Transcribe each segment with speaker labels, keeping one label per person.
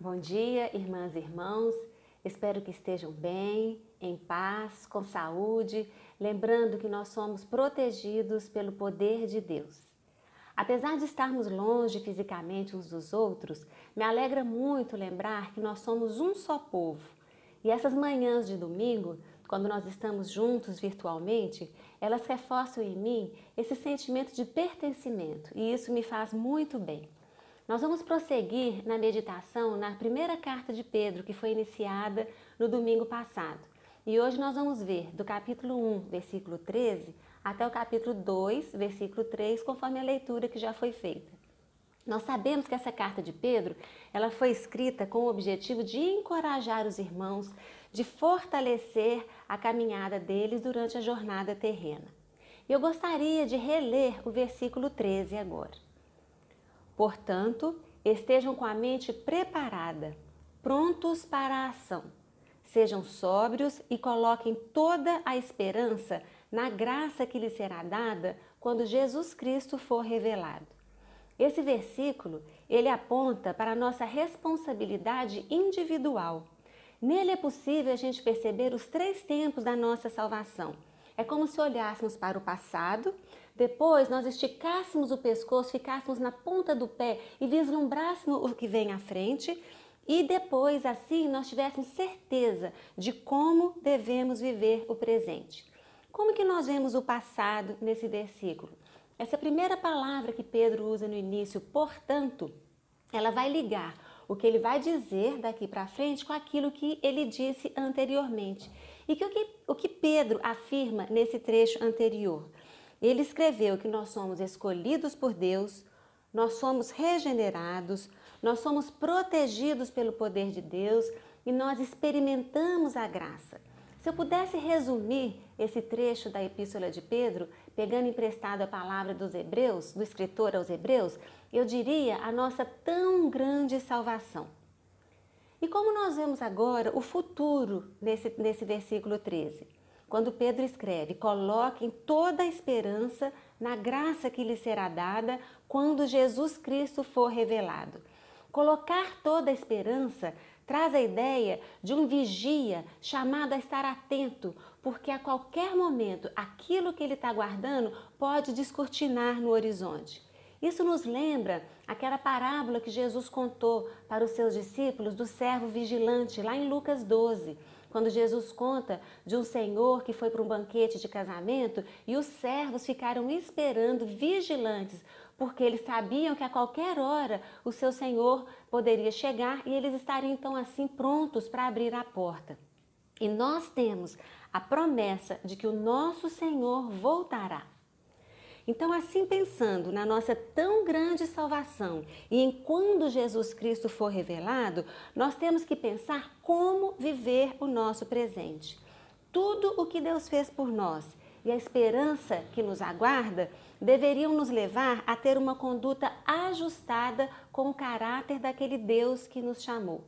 Speaker 1: Bom dia, irmãs e irmãos. Espero que estejam bem, em paz, com saúde, lembrando que nós somos protegidos pelo poder de Deus. Apesar de estarmos longe fisicamente uns dos outros, me alegra muito lembrar que nós somos um só povo. E essas manhãs de domingo, quando nós estamos juntos virtualmente, elas reforçam em mim esse sentimento de pertencimento, e isso me faz muito bem. Nós vamos prosseguir na meditação na primeira carta de Pedro, que foi iniciada no domingo passado. E hoje nós vamos ver do capítulo 1, versículo 13, até o capítulo 2, versículo 3, conforme a leitura que já foi feita. Nós sabemos que essa carta de Pedro, ela foi escrita com o objetivo de encorajar os irmãos, de fortalecer a caminhada deles durante a jornada terrena. Eu gostaria de reler o versículo 13 agora. Portanto, estejam com a mente preparada, prontos para a ação. Sejam sóbrios e coloquem toda a esperança na graça que lhes será dada quando Jesus Cristo for revelado. Esse versículo, ele aponta para a nossa responsabilidade individual. Nele é possível a gente perceber os 3 tempos da nossa salvação. É como se olhássemos para o passado, depois nós esticássemos o pescoço, ficássemos na ponta do pé e vislumbrássemos o que vem à frente, e depois assim nós tivéssemos certeza de como devemos viver o presente. Como que nós vemos o passado nesse versículo? Essa primeira palavra que Pedro usa no início, portanto, ela vai ligar o que ele vai dizer daqui para frente com aquilo que ele disse anteriormente. E o que Pedro afirma nesse trecho anterior? Ele escreveu que nós somos escolhidos por Deus, nós somos regenerados, nós somos protegidos pelo poder de Deus e nós experimentamos a graça. Se eu pudesse resumir esse trecho da Epístola de Pedro, pegando emprestado a palavra dos Hebreus, do escritor aos Hebreus, eu diria a nossa tão grande salvação. E como nós vemos agora o futuro nesse versículo 13? Quando Pedro escreve, coloquem toda a esperança na graça que lhe será dada quando Jesus Cristo for revelado. Colocar toda a esperança traz a ideia de um vigia chamado a estar atento, porque a qualquer momento aquilo que ele está guardando pode descortinar no horizonte. Isso nos lembra aquela parábola que Jesus contou para os seus discípulos do servo vigilante, lá em Lucas 12, quando Jesus conta de um senhor que foi para um banquete de casamento e os servos ficaram esperando, vigilantes, porque eles sabiam que a qualquer hora o seu senhor poderia chegar e eles estariam então assim prontos para abrir a porta. E nós temos a promessa de que o nosso Senhor voltará. Então, assim pensando na nossa tão grande salvação e em quando Jesus Cristo for revelado, nós temos que pensar como viver o nosso presente. Tudo o que Deus fez por nós e a esperança que nos aguarda deveriam nos levar a ter uma conduta ajustada com o caráter daquele Deus que nos chamou.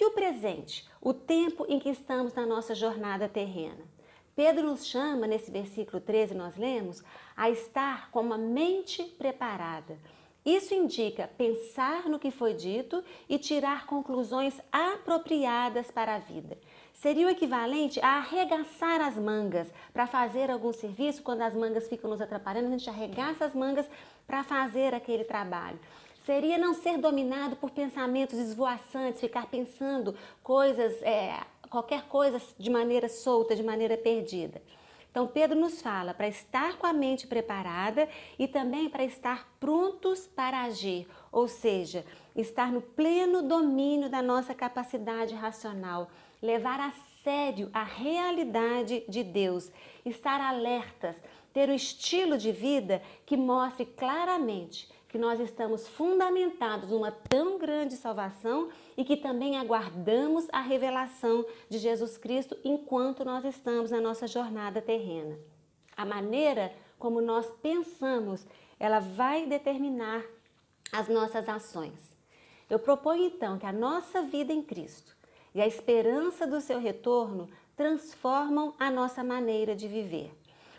Speaker 1: E o presente, o tempo em que estamos na nossa jornada terrena? Pedro nos chama, nesse versículo 13 nós lemos, a estar com uma mente preparada. Isso indica pensar no que foi dito e tirar conclusões apropriadas para a vida. Seria o equivalente a arregaçar as mangas para fazer algum serviço. Quando as mangas ficam nos atrapalhando, a gente arregaça as mangas para fazer aquele trabalho. Seria não ser dominado por pensamentos esvoaçantes, ficar pensando qualquer coisa de maneira solta, de maneira perdida. Então Pedro nos fala para estar com a mente preparada e também para estar prontos para agir, ou seja, estar no pleno domínio da nossa capacidade racional, levar a sério a realidade de Deus, estar alertas, ter um estilo de vida que mostre claramente que nós estamos fundamentados numa tão grande salvação e que também aguardamos a revelação de Jesus Cristo enquanto nós estamos na nossa jornada terrena. A maneira como nós pensamos, ela vai determinar as nossas ações. Eu proponho então que a nossa vida em Cristo e a esperança do seu retorno transformam a nossa maneira de viver.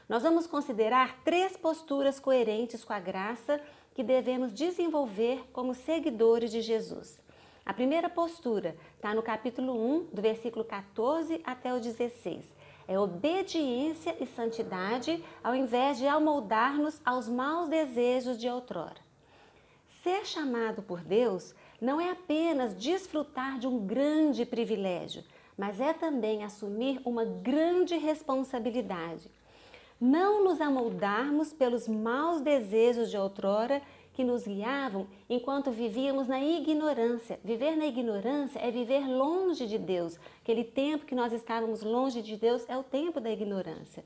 Speaker 1: Nós vamos considerar 3 posturas coerentes com a graça que devemos desenvolver como seguidores de Jesus. A primeira postura está no capítulo 1, do versículo 14 até o 16. É obediência e santidade ao invés de amoldar-nos aos maus desejos de outrora. Ser chamado por Deus não é apenas desfrutar de um grande privilégio, mas é também assumir uma grande responsabilidade. Não nos amoldarmos pelos maus desejos de outrora que nos guiavam enquanto vivíamos na ignorância. Viver na ignorância é viver longe de Deus. Aquele tempo que nós estávamos longe de Deus é o tempo da ignorância.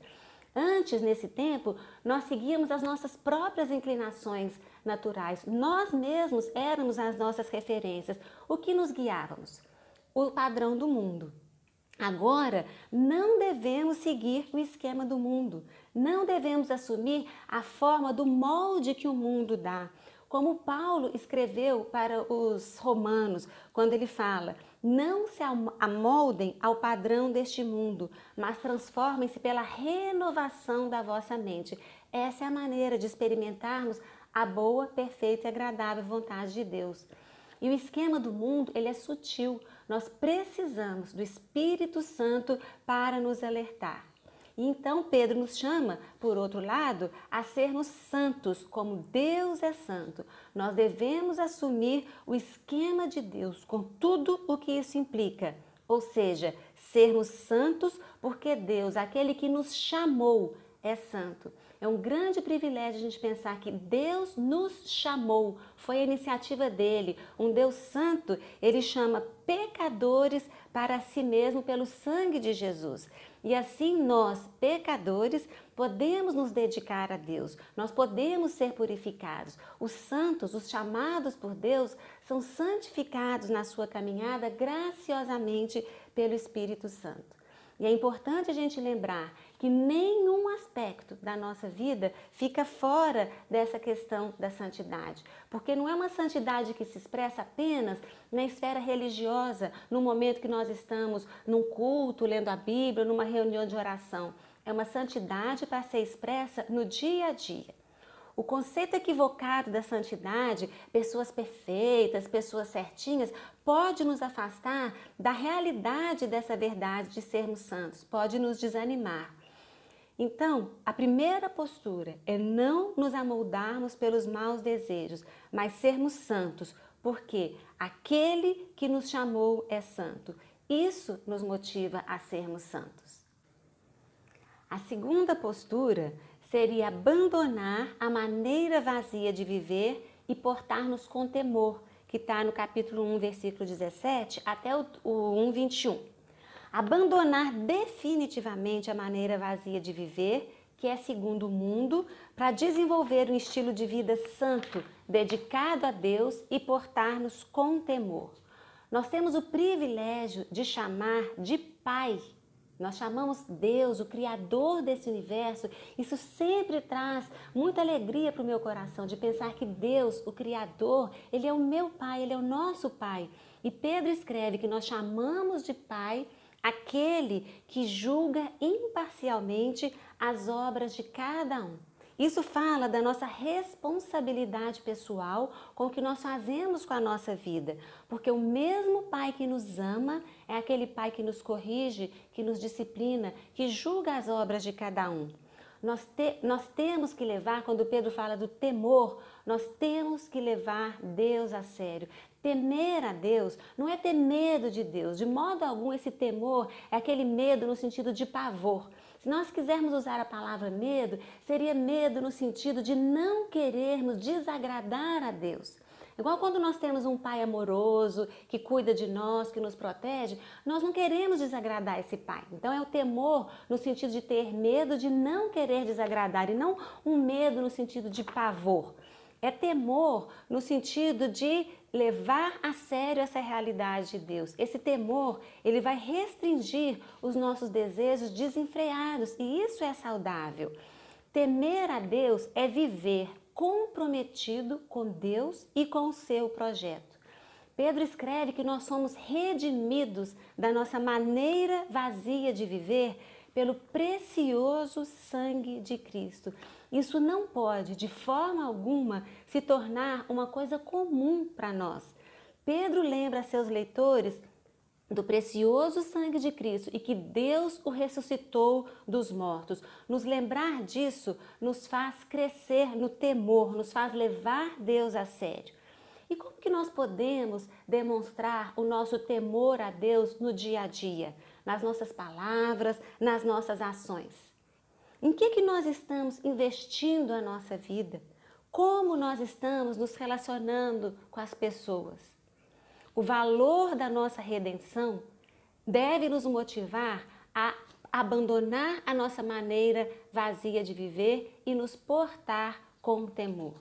Speaker 1: Antes, nesse tempo, nós seguíamos as nossas próprias inclinações naturais. Nós mesmos éramos as nossas referências. O que nos guiávamos? O padrão do mundo. Agora, não devemos seguir o esquema do mundo. Não devemos assumir a forma do molde que o mundo dá. Como Paulo escreveu para os romanos, quando ele fala: não se amoldem ao padrão deste mundo, mas transformem-se pela renovação da vossa mente. Essa é a maneira de experimentarmos a boa, perfeita e agradável vontade de Deus. E o esquema do mundo, ele é sutil. Nós precisamos do Espírito Santo para nos alertar. E então Pedro nos chama, por outro lado, a sermos santos, como Deus é santo. Nós devemos assumir o esquema de Deus, com tudo o que isso implica. Ou seja, sermos santos porque Deus, aquele que nos chamou, é santo. É um grande privilégio a gente pensar que Deus nos chamou, foi a iniciativa dele. Um Deus santo, ele chama pecadores para si mesmo pelo sangue de Jesus. E assim nós, pecadores, podemos nos dedicar a Deus, nós podemos ser purificados. Os santos, os chamados por Deus, são santificados na sua caminhada graciosamente pelo Espírito Santo. E é importante a gente lembrar que nenhum aspecto da nossa vida fica fora dessa questão da santidade, porque não é uma santidade que se expressa apenas na esfera religiosa, no momento que nós estamos num culto, lendo a Bíblia, numa reunião de oração. É uma santidade para ser expressa no dia a dia. O conceito equivocado da santidade, pessoas perfeitas, pessoas certinhas, pode nos afastar da realidade dessa verdade de sermos santos, pode nos desanimar. Então, a primeira postura é não nos amoldarmos pelos maus desejos, mas sermos santos, porque aquele que nos chamou é santo. Isso nos motiva a sermos santos. A segunda postura seria abandonar a maneira vazia de viver e portar-nos com temor, que está no capítulo 1, versículo 17 até o 1, 21. Abandonar definitivamente a maneira vazia de viver, que é segundo o mundo, para desenvolver um estilo de vida santo, dedicado a Deus e portar-nos com temor. Nós temos o privilégio de chamar de Pai. Nós chamamos Deus, o Criador desse universo. Isso sempre traz muita alegria para o meu coração, de pensar que Deus, o Criador, Ele é o meu Pai, Ele é o nosso Pai. E Pedro escreve que nós chamamos de Pai aquele que julga imparcialmente as obras de cada um. Isso fala da nossa responsabilidade pessoal com o que nós fazemos com a nossa vida, porque o mesmo Pai que nos ama é aquele Pai que nos corrige, que nos disciplina, que julga as obras de cada um. Nós temos que levar, quando Pedro fala do temor, nós temos que levar Deus a sério. Temer a Deus não é ter medo de Deus, de modo algum esse temor é aquele medo no sentido de pavor. Se nós quisermos usar a palavra medo, seria medo no sentido de não querermos desagradar a Deus. Igual quando nós temos um pai amoroso, que cuida de nós, que nos protege, nós não queremos desagradar esse pai. Então é o temor no sentido de ter medo de não querer desagradar e não um medo no sentido de pavor. É temor no sentido de levar a sério essa realidade de Deus. Esse temor, ele vai restringir os nossos desejos desenfreados e isso é saudável. Temer a Deus é viver comprometido com Deus e com o seu projeto. Pedro escreve que nós somos redimidos da nossa maneira vazia de viver pelo precioso sangue de Cristo. Isso não pode, de forma alguma, se tornar uma coisa comum para nós. Pedro lembra a seus leitores do precioso sangue de Cristo e que Deus o ressuscitou dos mortos. Nos lembrar disso nos faz crescer no temor, nos faz levar Deus a sério. E como que nós podemos demonstrar o nosso temor a Deus no dia a dia, nas nossas palavras, nas nossas ações? Em que nós estamos investindo a nossa vida? Como nós estamos nos relacionando com as pessoas? O valor da nossa redenção deve nos motivar a abandonar a nossa maneira vazia de viver e nos portar com temor.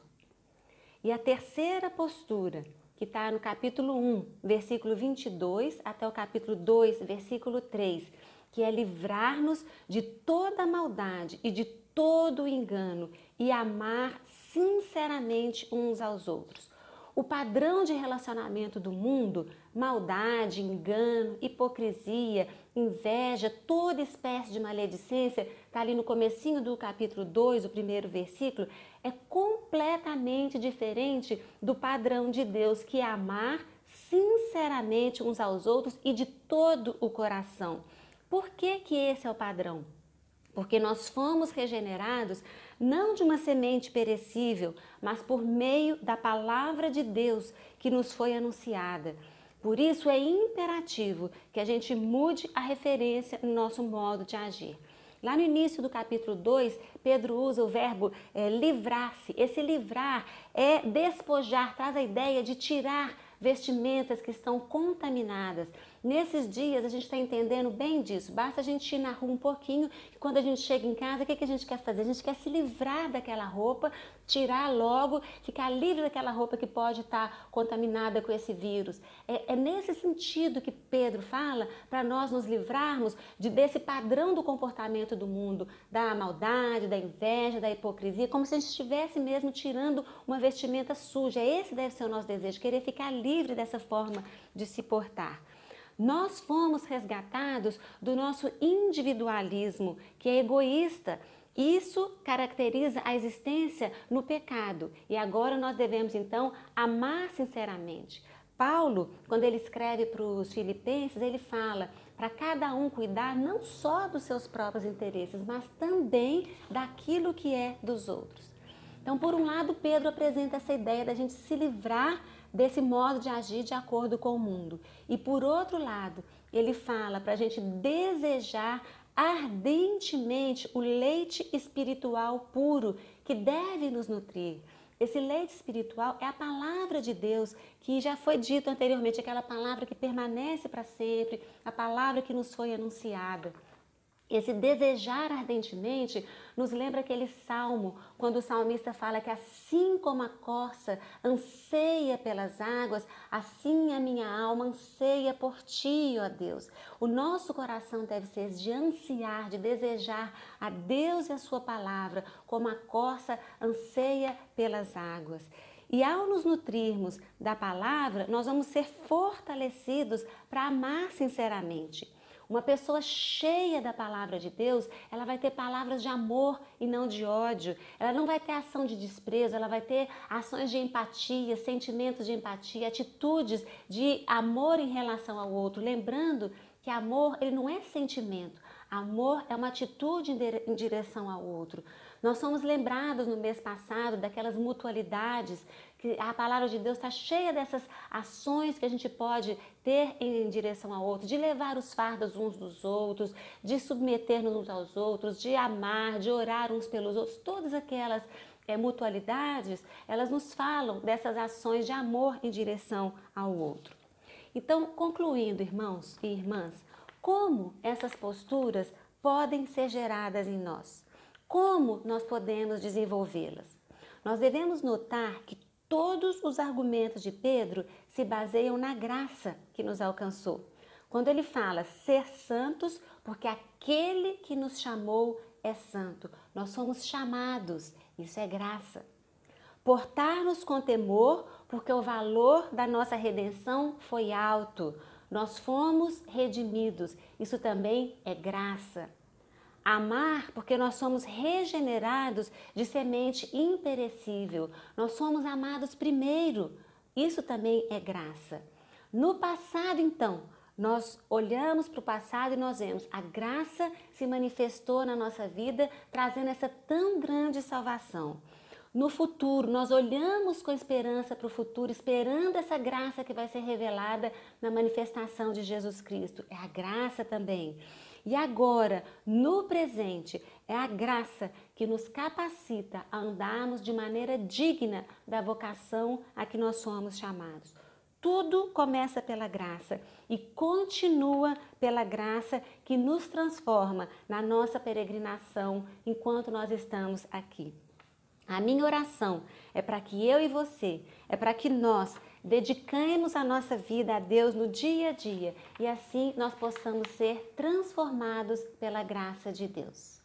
Speaker 1: E a terceira postura, que está no capítulo 1, versículo 22, até o capítulo 2, versículo 3, que é livrar-nos de toda maldade e de todo engano e amar sinceramente uns aos outros. O padrão de relacionamento do mundo, maldade, engano, hipocrisia, inveja, toda espécie de maledicência, está ali no comecinho do capítulo 2, o primeiro versículo, é completamente diferente do padrão de Deus, que é amar sinceramente uns aos outros e de todo o coração. Por que que esse é o padrão? Porque nós fomos regenerados não de uma semente perecível, mas por meio da palavra de Deus que nos foi anunciada. Por isso é imperativo que a gente mude a referência no nosso modo de agir. Lá no início do capítulo 2, Pedro usa o verbo livrar-se. Esse livrar é despojar, traz a ideia de tirar vestimentas que estão contaminadas. Nesses dias a gente está entendendo bem disso, basta a gente ir na rua um pouquinho e quando a gente chega em casa, o que a gente quer fazer? A gente quer se livrar daquela roupa, tirar logo, ficar livre daquela roupa que pode estar contaminada com esse vírus. É nesse sentido que Pedro fala para nós nos livrarmos desse padrão do comportamento do mundo, da maldade, da inveja, da hipocrisia, como se a gente estivesse mesmo tirando uma vestimenta suja. Esse deve ser o nosso desejo, querer ficar livre dessa forma de se portar. Nós fomos resgatados do nosso individualismo, que é egoísta. Isso caracteriza a existência no pecado e agora nós devemos então amar sinceramente. Paulo, quando ele escreve para os Filipenses, ele fala para cada um cuidar não só dos seus próprios interesses, mas também daquilo que é dos outros. Então, por um lado, Pedro apresenta essa ideia da gente se livrar desse modo de agir de acordo com o mundo. E por outro lado, ele fala para a gente desejar ardentemente o leite espiritual puro que deve nos nutrir. Esse leite espiritual é a palavra de Deus, que já foi dito anteriormente, aquela palavra que permanece para sempre, a palavra que nos foi anunciada. Esse desejar ardentemente nos lembra aquele salmo, quando o salmista fala que assim como a corça anseia pelas águas, assim a minha alma anseia por ti, ó Deus. O nosso coração deve ser de ansiar, de desejar a Deus e a sua palavra, como a corça anseia pelas águas. E ao nos nutrirmos da palavra, nós vamos ser fortalecidos para amar sinceramente. Uma pessoa cheia da palavra de Deus, ela vai ter palavras de amor e não de ódio. Ela não vai ter ação de desprezo, ela vai ter ações de empatia, sentimentos de empatia, atitudes de amor em relação ao outro. Lembrando que amor, ele não é sentimento. Amor é uma atitude em direção ao outro. Nós somos lembrados no mês passado daquelas mutualidades, que a palavra de Deus está cheia dessas ações que a gente pode ter em direção ao outro, de levar os fardos uns dos outros, de submeter-nos uns aos outros, de amar, de orar uns pelos outros. Todas aquelas mutualidades, elas nos falam dessas ações de amor em direção ao outro. Então, concluindo, irmãos e irmãs, como essas posturas podem ser geradas em nós? Como nós podemos desenvolvê-las? Nós devemos notar que todos os argumentos de Pedro se baseiam na graça que nos alcançou. Quando ele fala ser santos, porque aquele que nos chamou é santo. Nós somos chamados, isso é graça. Portar-nos com temor, porque o valor da nossa redenção foi alto. Nós fomos redimidos, isso também é graça. Amar, porque nós somos regenerados de semente imperecível. Nós somos amados primeiro, isso também é graça. No passado, então, nós olhamos para o passado e nós vemos a graça se manifestou na nossa vida, trazendo essa tão grande salvação. No futuro, nós olhamos com esperança para o futuro, esperando essa graça que vai ser revelada na manifestação de Jesus Cristo. É a graça também. E agora, no presente, é a graça que nos capacita a andarmos de maneira digna da vocação a que nós somos chamados. Tudo começa pela graça e continua pela graça que nos transforma na nossa peregrinação enquanto nós estamos aqui. A minha oração é para que eu e você, é para que nós dediquemos a nossa vida a Deus no dia a dia e assim nós possamos ser transformados pela graça de Deus.